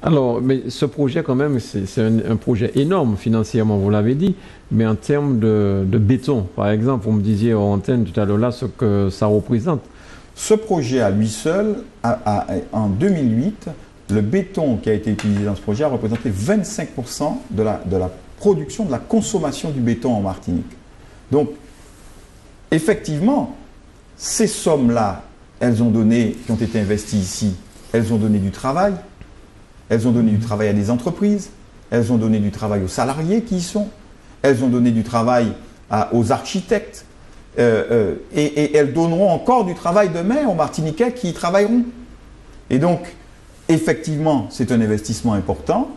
Alors, mais ce projet, quand même, c'est un projet énorme financièrement, vous l'avez dit, mais en termes de béton, par exemple, vous me disiez en antenne tout à l'heure là ce que ça représente. Ce projet à lui seul, en 2008, le béton qui a été utilisé dans ce projet a représenté 25% de la production, de la consommation du béton en Martinique. Donc, effectivement, ces sommes-là, elles ont donné, qui ont été investies ici, elles ont donné du travail. Elles ont donné du travail à des entreprises, elles ont donné du travail aux salariés qui y sont, elles ont donné du travail aux architectes, et elles donneront encore du travail demain aux Martiniquais qui y travailleront. Et donc, effectivement, c'est un investissement important.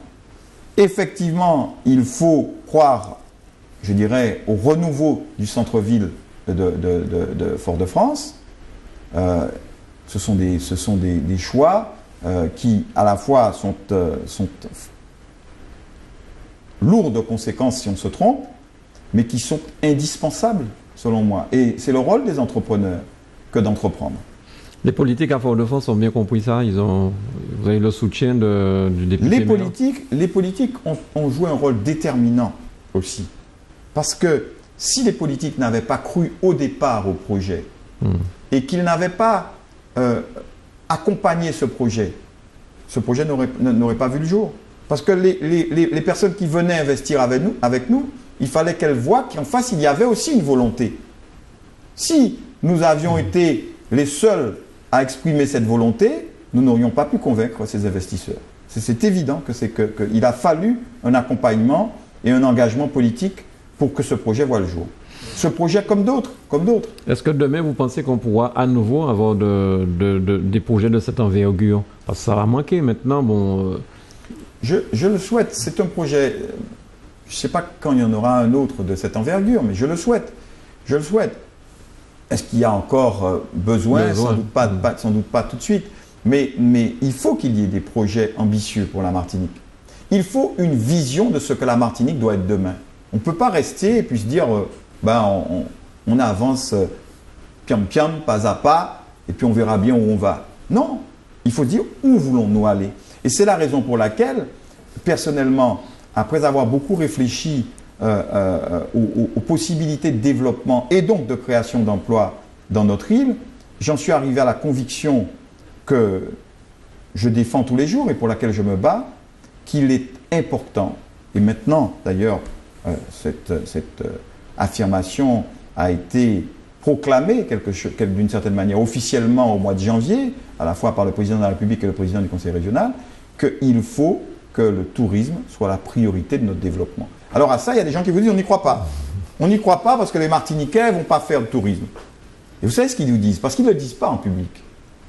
Effectivement, il faut croire, je dirais, au renouveau du centre-ville de Fort-de-France. Ce sont des choix qui, à la fois, sont lourds de conséquences si on se trompe, mais qui sont indispensables, selon moi. Et c'est le rôle des entrepreneurs que d'entreprendre. Les politiques à Fort-de-France ont bien compris ça. Vous avez le soutien du député. Les politiques ont joué un rôle déterminant aussi. Parce que si les politiques n'avaient pas cru au départ au projet et qu'ils n'avaient pas accompagner ce projet n'aurait pas vu le jour. Parce que les personnes qui venaient investir avec nous, il fallait qu'elles voient qu'en face, il y avait aussi une volonté. Si nous avions été les seuls à exprimer cette volonté, nous n'aurions pas pu convaincre ces investisseurs. C'est évident qu'il a fallu un accompagnement et un engagement politique pour que ce projet voie le jour. Ce projet comme d'autres. Est-ce que demain, vous pensez qu'on pourra à nouveau avoir des projets de cette envergure? Parce que ça va manquer maintenant. Bon, Je le souhaite. C'est un projet, je ne sais pas quand il y en aura un autre de cette envergure, mais je le souhaite. Je le souhaite. Est-ce qu'il y a encore besoin? Sans doute pas tout de suite. Mais il faut qu'il y ait des projets ambitieux pour la Martinique. Il faut une vision de ce que la Martinique doit être demain. On ne peut pas rester et puis se dire... on avance piam-piam, pas à pas, et puis on verra bien où on va. Non, il faut dire où voulons-nous aller. Et c'est la raison pour laquelle, personnellement, après avoir beaucoup réfléchi aux possibilités de développement et donc de création d'emplois dans notre île, j'en suis arrivé à la conviction que je défends tous les jours et pour laquelle je me bats, qu'il est important, et maintenant d'ailleurs cette affirmation a été proclamée d'une certaine manière officiellement au mois de janvier, à la fois par le président de la République et le président du Conseil régional, qu'il faut que le tourisme soit la priorité de notre développement. Alors à ça, il y a des gens qui vous disent on n'y croit pas. On n'y croit pas parce que les Martiniquais ne vont pas faire de tourisme. Et vous savez ce qu'ils nous disent? Parce qu'ils ne le disent pas en public.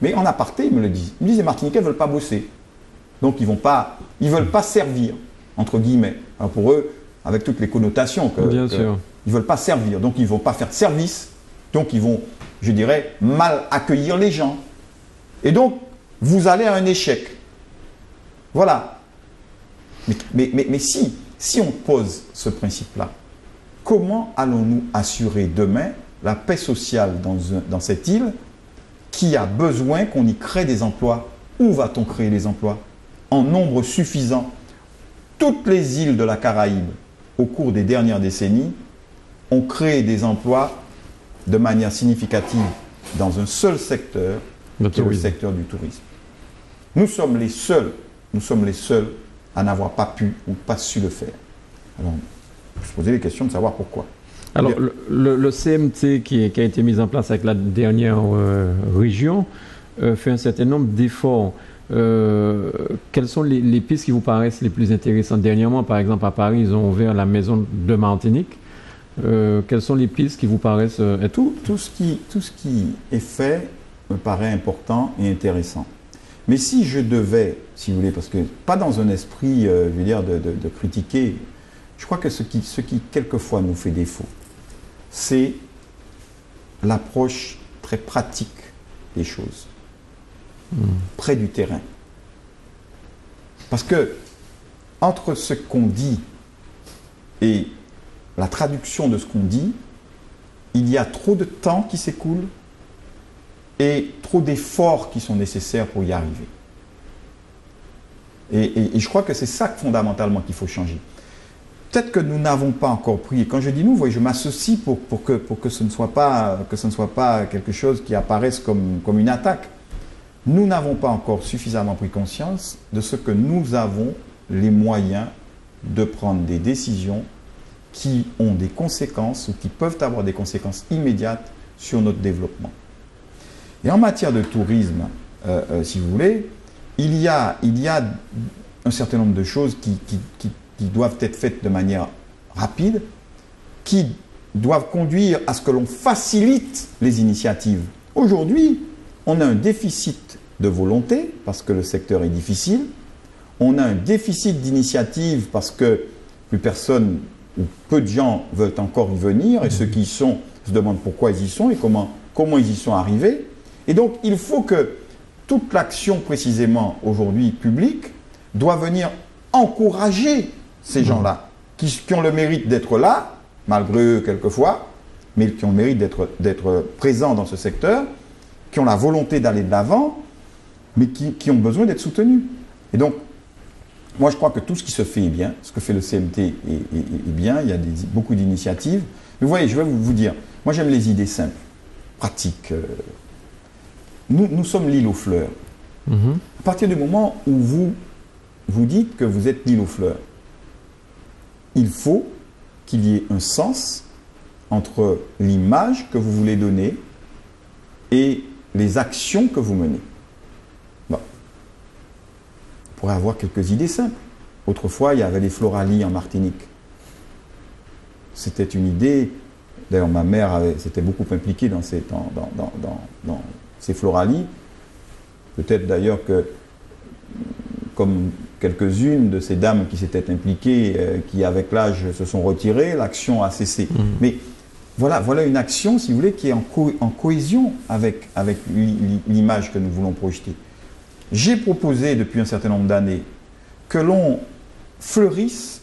Mais en aparté, ils me le disent. Ils me disent les Martiniquais ne veulent pas bosser. Donc ils ne veulent pas servir, entre guillemets. Alors pour eux, avec toutes les connotations Bien sûr. Ils ne veulent pas servir, donc ils ne vont pas faire de service, donc ils vont, je dirais, mal accueillir les gens. Et donc, vous allez à un échec. Voilà. Mais si on pose ce principe-là, comment allons-nous assurer demain la paix sociale dans cette île qui a besoin qu'on y crée des emplois? Où va-t-on créer les emplois? En nombre suffisant. Toutes les îles de la Caraïbe, au cours des dernières décennies, ont créé des emplois de manière significative dans un seul secteur, qui est le secteur du tourisme. Nous sommes les seuls à n'avoir pas pu ou pas su le faire. Alors, je se posais les questions de savoir pourquoi. Alors, le CMT qui a été mis en place avec la dernière région fait un certain nombre d'efforts. Quelles sont les pistes qui vous paraissent les plus intéressantes? Dernièrement, par exemple, à Paris, ils ont ouvert la maison de Martinique. Quelles sont les pistes qui vous paraissent tout ce qui est fait me paraît important et intéressant. Mais si je devais, si vous voulez, parce que pas dans un esprit, je veux dire, de critiquer, je crois que ce qui quelquefois nous fait défaut, c'est l'approche très pratique des choses, près du terrain. Parce que entre ce qu'on dit et la traduction de ce qu'on dit, il y a trop de temps qui s'écoule et trop d'efforts qui sont nécessaires pour y arriver. Et je crois que c'est ça fondamentalement qu'il faut changer. Peut-être que nous n'avons pas encore pris, et quand je dis nous, voyez, je m'associe pour que ce ne soit pas quelque chose qui apparaisse comme une attaque. Nous n'avons pas encore suffisamment pris conscience de ce que nous avons les moyens de prendre des décisions qui ont des conséquences ou qui peuvent avoir des conséquences immédiates sur notre développement. Et en matière de tourisme, si vous voulez, il y a un certain nombre de choses qui doivent être faites de manière rapide, qui doivent conduire à ce que l'on facilite les initiatives. Aujourd'hui, on a un déficit de volonté parce que le secteur est difficile, on a un déficit d'initiative parce que plus personne ou peu de gens veulent encore y venir et ceux qui y sont se demandent pourquoi ils y sont et comment ils y sont arrivés. Et donc, il faut que toute l'action précisément aujourd'hui publique doit venir encourager ces gens-là qui ont le mérite d'être là, malgré eux quelquefois, mais qui ont le mérite d'être présents dans ce secteur, qui ont la volonté d'aller de l'avant, mais qui ont besoin d'être soutenus. Et donc, moi je crois que tout ce qui se fait est bien, ce que fait le CMT est bien, il y a beaucoup d'initiatives. Mais vous voyez, je vais vous dire, moi j'aime les idées simples, pratiques. Nous sommes l'île aux fleurs. À partir du moment où vous dites que vous êtes l'île aux fleurs, il faut qu'il y ait un sens entre l'image que vous voulez donner et les actions que vous menez. Bon. On pourrait avoir quelques idées simples. Autrefois, il y avait les floralies en Martinique. C'était une idée. D'ailleurs, ma mère s'était beaucoup impliquée dans ces floralies. Peut-être d'ailleurs que, comme quelques-unes de ces dames qui s'étaient impliquées, qui avec l'âge se sont retirées, l'action a cessé. Mais voilà une action, si vous voulez, qui est en cohésion avec l'image que nous voulons projeter. J'ai proposé depuis un certain nombre d'années que l'on fleurisse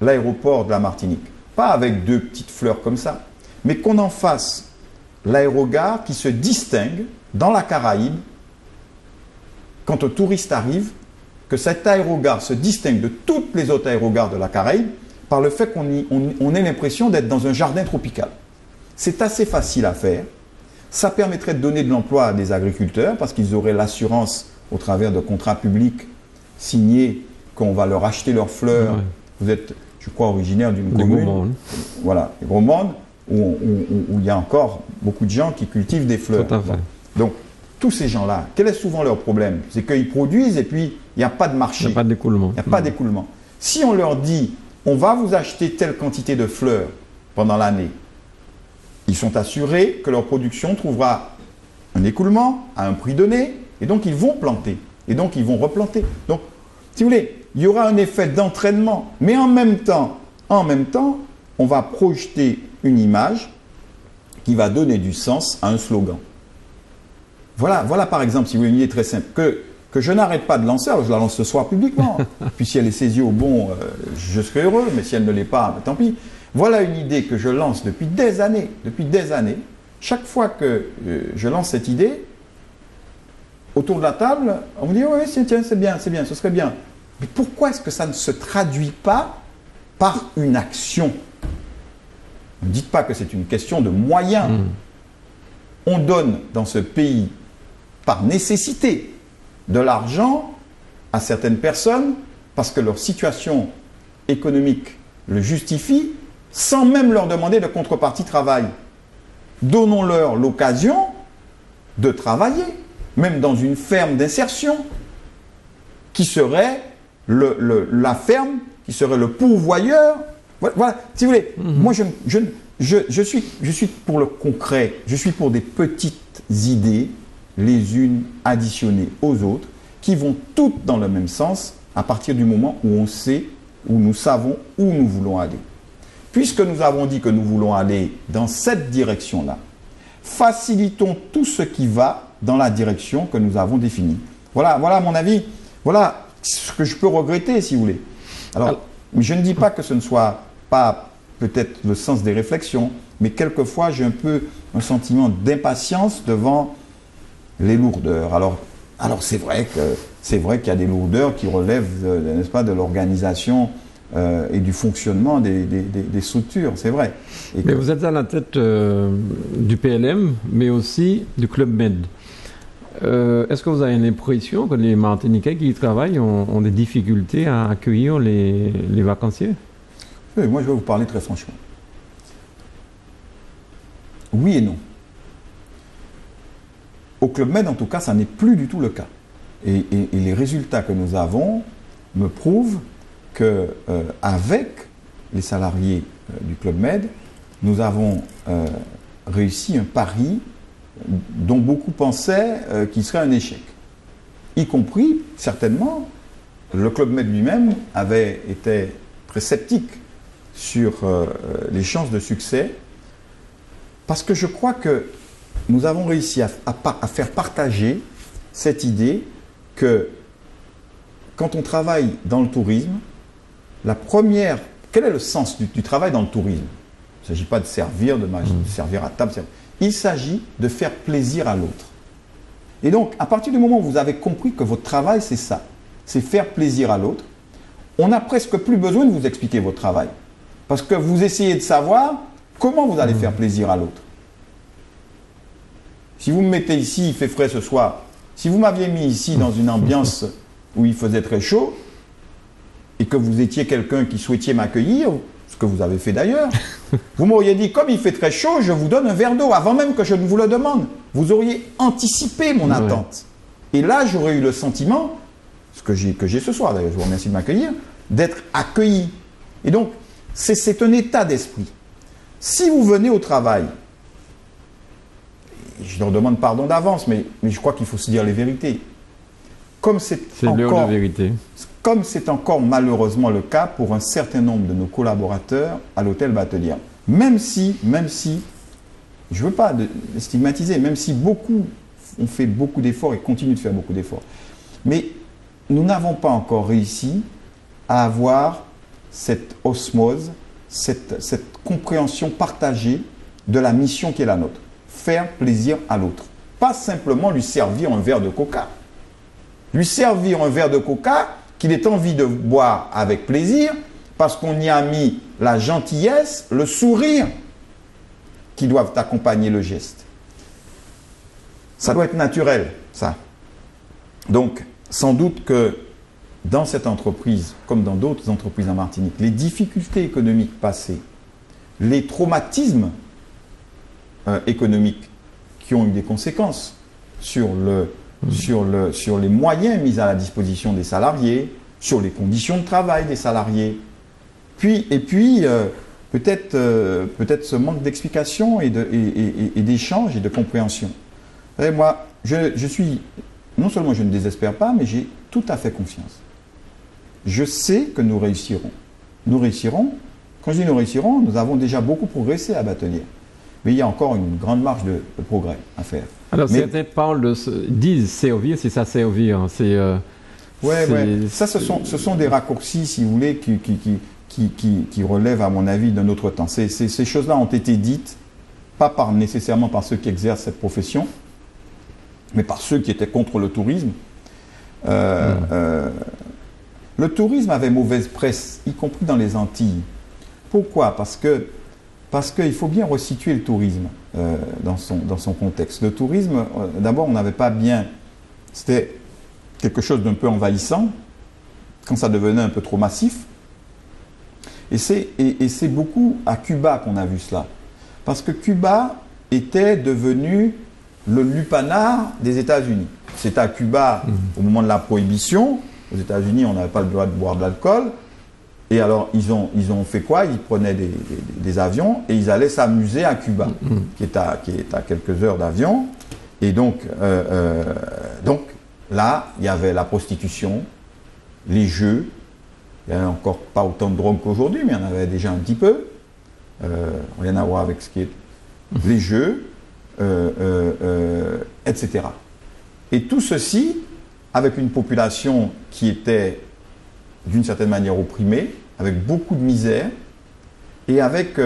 l'aéroport de la Martinique. Pas avec deux petites fleurs comme ça, mais qu'on en fasse l'aérogare qui se distingue dans la Caraïbe quand un touriste arrive, que cet aérogare se distingue de toutes les autres aérogares de la Caraïbe par le fait qu'on ait l'impression d'être dans un jardin tropical. C'est assez facile à faire. Ça permettrait de donner de l'emploi à des agriculteurs parce qu'ils auraient l'assurance au travers de contrats publics signés qu'on va leur acheter leurs fleurs. Ouais. Vous êtes, je crois, originaire d'une commune, voilà, Gros Monde, où il y a encore beaucoup de gens qui cultivent des fleurs. Tout à fait. Donc, tous ces gens-là, quel est souvent leur problème? C'est qu'ils produisent et puis il n'y a pas de marché. Il n'y a pas d'écoulement. Il n'y a pas d'écoulement. Si on leur dit, on va vous acheter telle quantité de fleurs pendant l'année, ils sont assurés que leur production trouvera un écoulement à un prix donné et donc ils vont planter. Et donc ils vont replanter. Donc, si vous voulez, il y aura un effet d'entraînement. Mais en même temps, on va projeter une image qui va donner du sens à un slogan. Voilà par exemple, si vous voulez, une idée très simple, que je n'arrête pas de lancer, alors je la lance ce soir publiquement. Puis si elle est saisie au bon, je serai heureux, mais si elle ne l'est pas, tant pis. Voilà une idée que je lance depuis des années. Chaque fois que je lance cette idée, autour de la table, on me dit « oui, tiens, c'est bien, ce serait bien ». Mais pourquoi est-ce que ça ne se traduit pas par une action? Ne dites pas que c'est une question de moyens. On donne dans ce pays, par nécessité, de l'argent à certaines personnes parce que leur situation économique le justifie, sans même leur demander de contrepartie travail. Donnons-leur l'occasion de travailler, même dans une ferme d'insertion, qui serait la ferme, qui serait le pourvoyeur. Voilà, si vous voulez, moi je suis pour le concret, je suis pour des petites idées, les unes additionnées aux autres, qui vont toutes dans le même sens à partir du moment où on sait, où nous savons où nous voulons aller. Puisque nous avons dit que nous voulons aller dans cette direction-là, facilitons tout ce qui va dans la direction que nous avons définie. Voilà à mon avis, voilà ce que je peux regretter, si vous voulez. Alors, je ne dis pas que ce ne soit pas peut-être le sens des réflexions, mais quelquefois j'ai un peu un sentiment d'impatience devant les lourdeurs. Alors c'est vrai que c'est vrai qu'il y a des lourdeurs qui relèvent, n'est-ce pas, de l'organisation et du fonctionnement des structures, c'est vrai. Mais vous êtes à la tête du PLM, mais aussi du Club Med. Est-ce que vous avez l'impression que les Martiniquais qui y travaillent ont des difficultés à accueillir les vacanciers? Oui, moi, je vais vous parler très franchement. Oui et non. Au Club Med, en tout cas, ça n'est plus du tout le cas. Et les résultats que nous avons me prouvent qu'avec les salariés du Club Med, nous avons réussi un pari dont beaucoup pensaient qu'il serait un échec. Y compris, certainement, le Club Med lui-même avait été très sceptique sur les chances de succès, parce que je crois que nous avons réussi à faire partager cette idée que quand on travaille dans le tourisme, quel est le sens du travail dans le tourisme? Il ne s'agit pas de servir, de servir à table. Il s'agit de faire plaisir à l'autre. Et donc, à partir du moment où vous avez compris que votre travail, c'est ça, c'est faire plaisir à l'autre, on n'a presque plus besoin de vous expliquer votre travail. Parce que vous essayez de savoir comment vous allez faire plaisir à l'autre. Si vous me mettez ici, il fait frais ce soir. Si vous m'aviez mis ici dans une ambiance où il faisait très chaud, et que vous étiez quelqu'un qui souhaitait m'accueillir, ce que vous avez fait d'ailleurs, vous m'auriez dit, comme il fait très chaud, je vous donne un verre d'eau, avant même que je ne vous le demande. Vous auriez anticipé mon attente. Et là, j'aurais eu le sentiment, ce que j'ai ce soir d'ailleurs, je vous remercie de m'accueillir, d'être accueilli. Et donc, c'est un état d'esprit. Si vous venez au travail, je leur demande pardon d'avance, mais je crois qu'il faut se dire les vérités. C'est l'heure de vérité. Comme c'est encore malheureusement le cas pour un certain nombre de nos collaborateurs à l'hôtel Batelière. Même si, je ne veux pas stigmatiser, même si beaucoup ont fait beaucoup d'efforts et continuent de faire beaucoup d'efforts. Mais nous n'avons pas encore réussi à avoir cette osmose, cette compréhension partagée de la mission qui est la nôtre. Faire plaisir à l'autre. Pas simplement lui servir un verre de coca. Lui servir un verre de coca qu'il ait envie de boire avec plaisir parce qu'on y a mis la gentillesse, le sourire qui doivent accompagner le geste. Ça doit être naturel, ça. Donc, sans doute que dans cette entreprise, comme dans d'autres entreprises en Martinique, les difficultés économiques passées, les traumatismes économiques qui ont eu des conséquences sur les moyens mis à la disposition des salariés, sur les conditions de travail des salariés, peut-être ce manque d'explication et d'échange et de compréhension. Et moi, non seulement je ne désespère pas, mais j'ai tout à fait confiance. Je sais que nous réussirons. Nous réussirons. Quand je dis nous réussirons, nous avons déjà beaucoup progressé à Batelière. Mais il y a encore une grande marge de progrès à faire. Alors, certains disent servir, c'est ça servir. Ça, ce sont des raccourcis, si vous voulez, qui relèvent, à mon avis, d'un autre temps. Ces choses-là ont été dites, pas nécessairement par ceux qui exercent cette profession, mais par ceux qui étaient contre le tourisme. Le tourisme avait mauvaise presse, y compris dans les Antilles. Pourquoi? Parce qu'il faut bien resituer le tourisme dans son contexte. Le tourisme, d'abord, on n'avait pas bien... C'était quelque chose d'un peu envahissant, quand ça devenait un peu trop massif. Et c'est beaucoup à Cuba qu'on a vu cela. Parce que Cuba était devenu le lupanar des États-Unis. C'était à Cuba, au moment de la prohibition. Aux États-Unis, on n'avait pas le droit de boire de l'alcool. Et alors, ils ont fait quoi? Ils prenaient des avions et ils allaient s'amuser à Cuba, qui est à quelques heures d'avion. Et donc là, il y avait la prostitution, les jeux. Il n'y avait encore pas autant de drogue qu'aujourd'hui, mais il y en avait déjà un petit peu. Rien à voir avec ce qui est les jeux, etc. Et tout ceci avec une population qui était d'une certaine manière opprimée, avec beaucoup de misère, et avec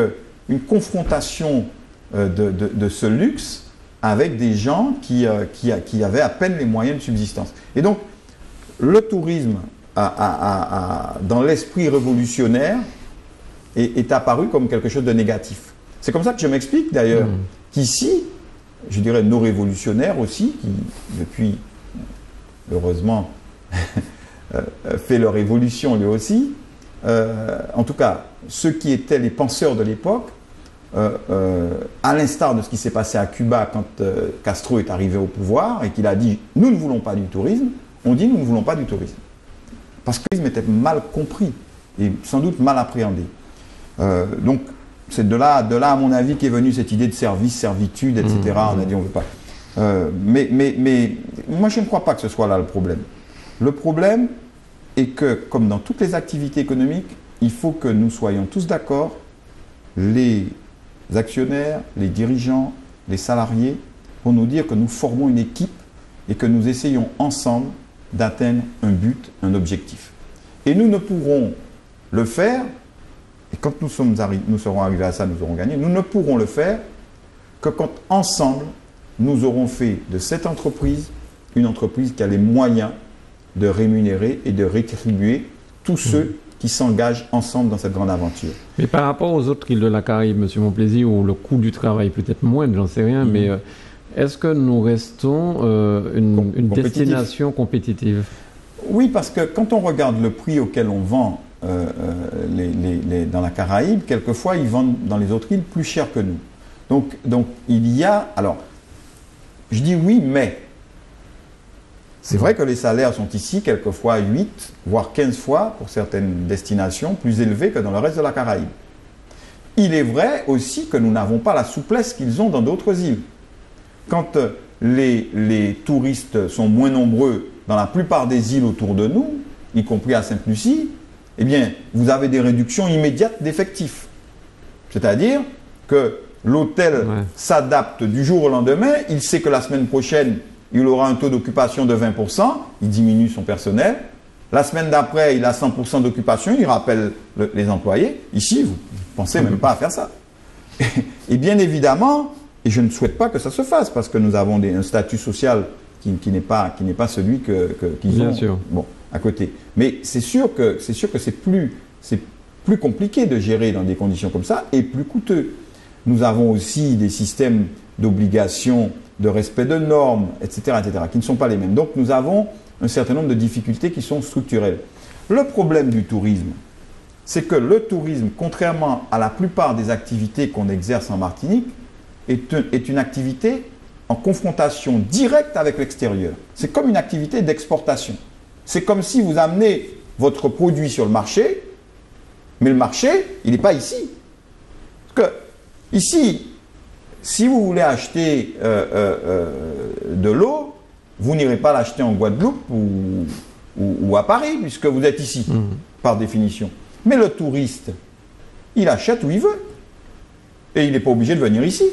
une confrontation de ce luxe avec des gens qui avaient à peine les moyens de subsistance. Et donc, le tourisme, dans l'esprit révolutionnaire, est apparu comme quelque chose de négatif. C'est comme ça que je m'explique d'ailleurs qu'ici, je dirais nos révolutionnaires aussi, qui depuis, heureusement, fait leur évolution lui aussi, en tout cas, ceux qui étaient les penseurs de l'époque, à l'instar de ce qui s'est passé à Cuba quand Castro est arrivé au pouvoir et qu'il a dit « nous ne voulons pas du tourisme », on dit « nous ne voulons pas du tourisme ». Parce que le tourisme était mal compris et sans doute mal appréhendé. Donc, c'est de là, à mon avis, qu'est venue cette idée de service, servitude, etc. On a dit on ne veut pas. Mais moi, je ne crois pas que ce soit là le problème. Le problème est que, comme dans toutes les activités économiques, il faut que nous soyons tous d'accord, les actionnaires, les dirigeants, les salariés, pour nous dire que nous formons une équipe et que nous essayons ensemble d'atteindre un but, un objectif. Et nous ne pourrons le faire, et quand nous serons arrivés à ça, nous aurons gagné, nous ne pourrons le faire que quand ensemble, nous aurons fait de cette entreprise une entreprise qui a les moyens de rémunérer et de rétribuer tous ceux qui s'engagent ensemble dans cette grande aventure. Mais par rapport aux autres îles de la Caraïbe, M. Monplaisir, où le coût du travail est peut-être moindre, j'en sais rien, mais est-ce que nous restons une destination compétitive? Oui, parce que quand on regarde le prix auquel on vend dans la Caraïbe, quelquefois ils vendent dans les autres îles plus cher que nous. Donc il y a... Alors, je dis oui, mais... C'est vrai que les salaires sont ici quelquefois 8, voire 15 fois, pour certaines destinations, plus élevés que dans le reste de la Caraïbe. Il est vrai aussi que nous n'avons pas la souplesse qu'ils ont dans d'autres îles. Quand les touristes sont moins nombreux dans la plupart des îles autour de nous, y compris à Sainte-Lucie, eh bien, vous avez des réductions immédiates d'effectifs. C'est-à-dire que l'hôtel s'adapte du jour au lendemain, il sait que la semaine prochaine, il aura un taux d'occupation de 20%, il diminue son personnel. La semaine d'après, il a 100% d'occupation, il rappelle les employés. Ici, vous ne pensez même pas à faire ça. Et bien évidemment, et je ne souhaite pas que ça se fasse, parce que nous avons un statut social qui n'est pas celui qu'ils ont à côté. Mais c'est sûr que c'est plus compliqué de gérer dans des conditions comme ça et plus coûteux. Nous avons aussi des systèmes d'obligations, de respect de normes, etc., qui ne sont pas les mêmes. Donc nous avons un certain nombre de difficultés qui sont structurelles. Le problème du tourisme, c'est que le tourisme, contrairement à la plupart des activités qu'on exerce en Martinique, est une activité en confrontation directe avec l'extérieur. C'est comme une activité d'exportation. C'est comme si vous amenez votre produit sur le marché, mais le marché, il n'est pas ici. Parce que ici, si vous voulez acheter de l'eau, vous n'irez pas l'acheter en Guadeloupe ou à Paris, puisque vous êtes ici, par définition. Mais le touriste, il achète où il veut. Et il n'est pas obligé de venir ici.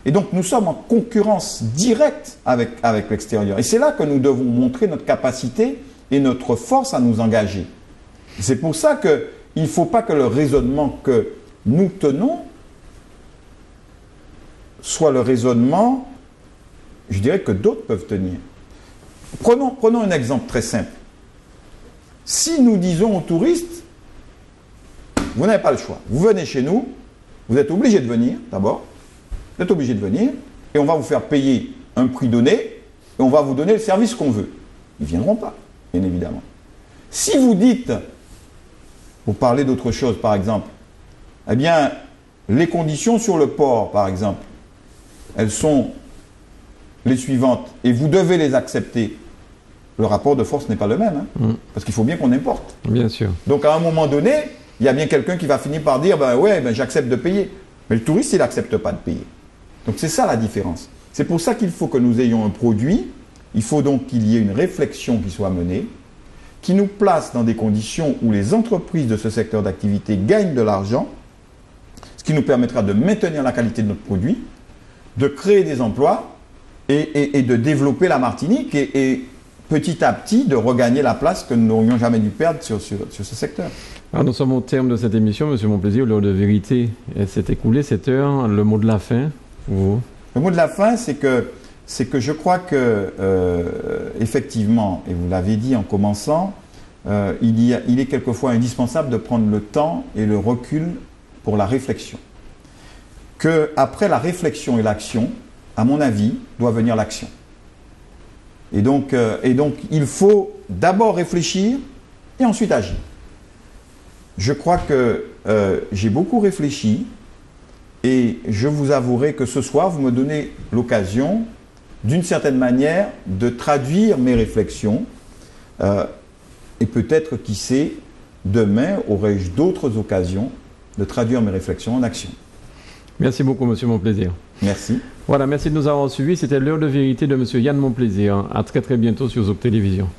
Et donc nous sommes en concurrence directe avec l'extérieur. Et c'est là que nous devons montrer notre capacité et notre force à nous engager. C'est pour ça qu'il ne faut pas que le raisonnement que nous tenons soit le raisonnement, je dirais, que d'autres peuvent tenir. Prenons un exemple très simple. Si nous disons aux touristes, vous n'avez pas le choix, vous venez chez nous, vous êtes obligé de venir d'abord, vous êtes obligé de venir, et on va vous faire payer un prix donné, et on va vous donner le service qu'on veut. Ils ne viendront pas, bien évidemment. Si vous dites, pour parler d'autre chose par exemple, eh bien, les conditions sur le port par exemple, elles sont les suivantes, et vous devez les accepter. Le rapport de force n'est pas le même, parce qu'il faut bien qu'on importe. Bien sûr. Donc à un moment donné, il y a bien quelqu'un qui va finir par dire, j'accepte de payer. Mais le touriste, il n'accepte pas de payer. Donc c'est ça la différence. C'est pour ça qu'il faut que nous ayons un produit, il faut donc qu'il y ait une réflexion qui soit menée, qui nous place dans des conditions où les entreprises de ce secteur d'activité gagnent de l'argent, ce qui nous permettra de maintenir la qualité de notre produit, de créer des emplois et de développer la Martinique et petit à petit de regagner la place que nous n'aurions jamais dû perdre sur ce secteur. Alors nous sommes au terme de cette émission, M. Monplaisir, l'heure de vérité s'est écoulée, cette heure, le mot de la fin pour vous? Le mot de la fin, c'est que c'est que je crois que, effectivement, et vous l'avez dit en commençant, il est quelquefois indispensable de prendre le temps et le recul pour la réflexion. Qu'après la réflexion et l'action, à mon avis, doit venir l'action. Et donc, il faut d'abord réfléchir et ensuite agir. Je crois que j'ai beaucoup réfléchi et je vous avouerai que ce soir, vous me donnez l'occasion, d'une certaine manière, de traduire mes réflexions. Et peut-être, qui sait, demain, aurai-je d'autres occasions de traduire mes réflexions en action. Merci beaucoup, monsieur Monplaisir. Merci. Voilà, merci de nous avoir suivis. C'était l'heure de vérité de monsieur Yann Monplaisir. À très très bientôt sur Zouk Télévision.